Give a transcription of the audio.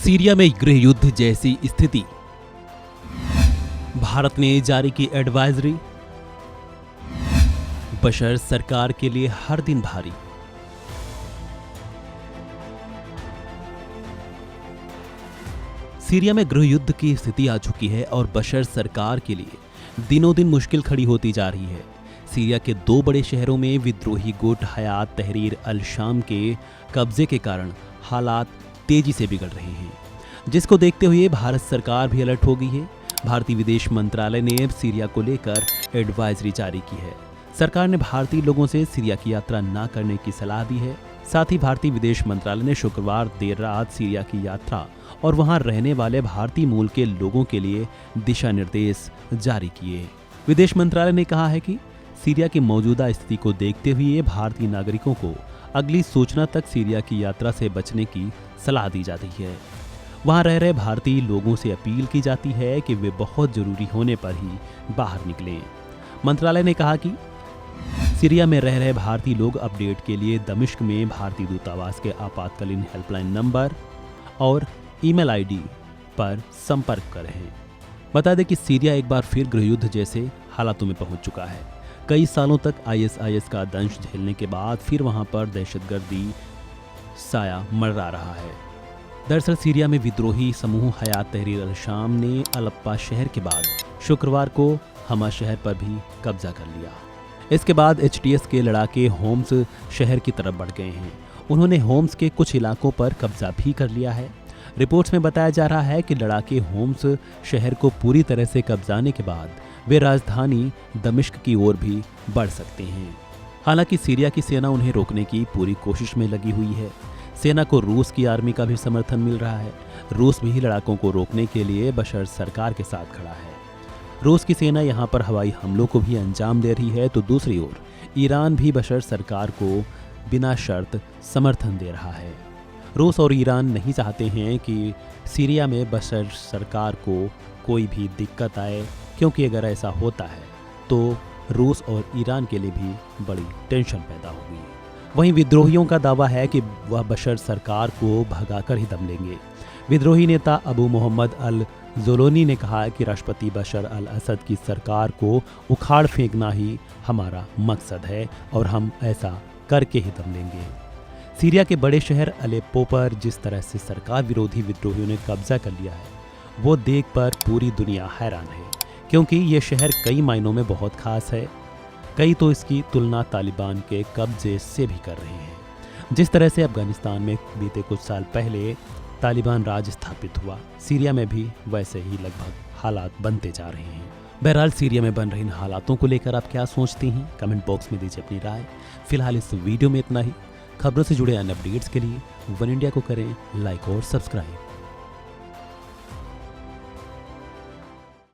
Syria में गृह युद्ध जैसी स्थिति, भारत ने जारी की एडवाइजरी, बशर सरकार के लिए हर दिन भारी। सीरिया में गृह युद्ध की स्थिति आ चुकी है और बशर सरकार के लिए दिनों दिन मुश्किल खड़ी होती जा रही है। सीरिया के दो बड़े शहरों में विद्रोही गुट हयात तहरीर अल शाम के कब्जे के कारण हालात तेजी से बिगड़ रहे हैं, जिसको देखते हुए भारत सरकार भी अलर्ट हो गई है। भारतीय विदेश मंत्रालय ने सीरिया को लेकर एडवाइजरी जारी की है। सरकार ने भारतीय लोगों से सीरिया की यात्रा न करने की सलाह दी है। साथ ही भारतीय विदेश मंत्रालय ने शुक्रवार देर रात सीरिया की यात्रा और वहां रहने वाले भारतीय मूल के लोगों के लिए दिशा निर्देश जारी किए। विदेश मंत्रालय ने कहा है कि सीरिया की मौजूदा स्थिति को देखते हुए भारतीय नागरिकों को अगली सूचना तक सीरिया की यात्रा से बचने की सलाह दी जाती है। वहां रह रहे भारतीय लोगों से अपील की जाती है कि वे बहुत जरूरी होने पर ही बाहर निकलें। मंत्रालय ने कहा कि सीरिया में रह रहे भारतीय लोग अपडेट के लिए दमिश्क में भारतीय दूतावास के आपातकालीन हेल्पलाइन नंबर और ईमेल आईडी पर संपर्क करें। बता दें कि सीरिया एक बार फिर गृहयुद्ध जैसे हालातों में पहुंच चुका है। कई सालों तक आईएसआईएस का दंश झेलने के बाद फिर वहां पर दहशतगर्दी साया मंडरा रहा है। दरअसल सीरिया में विद्रोही समूह हयात तहरीर अल शाम ने अलप्पा शहर के बाद शुक्रवार को हमा शहर पर भी कब्जा कर लिया। इसके बाद एचटीएस के लड़ाके होम्स शहर की तरफ बढ़ गए हैं। उन्होंने होम्स के कुछ इलाकों पर कब्जा भी कर लिया है। रिपोर्ट्स में बताया जा रहा है कि लड़ाके होम्स शहर को पूरी तरह से कब्जाने के बाद वे राजधानी दमिश्क की ओर भी बढ़ सकते हैं। हालांकि सीरिया की सेना उन्हें रोकने की पूरी कोशिश में लगी हुई है। सेना को रूस की आर्मी का भी समर्थन मिल रहा है। रूस भी लड़ाकों को रोकने के लिए बशर सरकार के साथ खड़ा है। रूस की सेना यहां पर हवाई हमलों को भी अंजाम दे रही है, तो दूसरी ओर ईरान भी बशर सरकार को बिना शर्त समर्थन दे रहा है। रूस और ईरान नहीं चाहते हैं कि सीरिया में बशर सरकार को कोई भी दिक्कत आए, क्योंकि अगर ऐसा होता है तो रूस और ईरान के लिए भी बड़ी टेंशन पैदा होगी। वहीं विद्रोहियों का दावा है कि वह बशर सरकार को भगाकर ही दम लेंगे। विद्रोही नेता अबू मोहम्मद अल ज़ोलोनी ने कहा कि राष्ट्रपति बशर अल असद की सरकार को उखाड़ फेंकना ही हमारा मकसद है और हम ऐसा करके ही दम लेंगे। सीरिया के बड़े शहर अलेप्पो पर जिस तरह से सरकार विरोधी विद्रोहियों ने कब्जा कर लिया है, वो देख पर पूरी दुनिया हैरान है, क्योंकि ये शहर कई मायनों में बहुत खास है। कई तो इसकी तुलना तालिबान के कब्जे से भी कर रहे हैं। जिस तरह से अफगानिस्तान में बीते कुछ साल पहले तालिबान राज स्थापित हुआ, सीरिया में भी वैसे ही लगभग हालात बनते जा रहे हैं। बहरहाल सीरिया में बन रहे इन हालातों को लेकर आप क्या सोचते हैं, कमेंट बॉक्स में दीजिए अपनी राय। फिलहाल इस वीडियो में इतना ही। खबरों से जुड़े अन्य अपडेट्स के लिए वन इंडिया को करें लाइक और सब्सक्राइब।